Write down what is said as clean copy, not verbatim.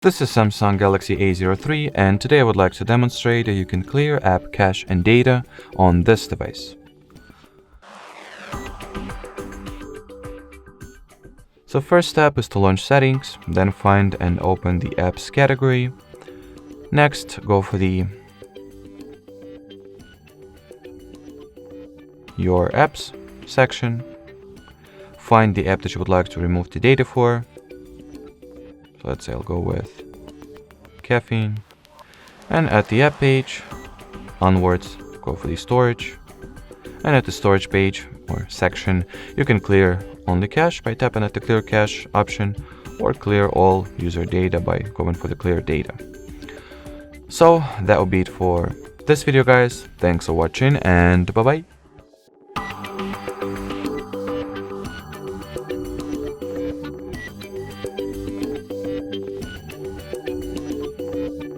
This is Samsung Galaxy A03, and today I would like to demonstrate that you can clear app cache and data on this device. So first step is to launch settings, then find and open the apps category. Next, go for your apps section. Find the app that you would like to remove the data for. So let's say I'll go with caffeine. And at the app page, onwards, go for the storage. And at the storage page or section, you can clear only cache by tapping at the clear cache option, or clear all user data by going for the clear data. So that will be it for this video, guys. Thanks for watching, and bye bye.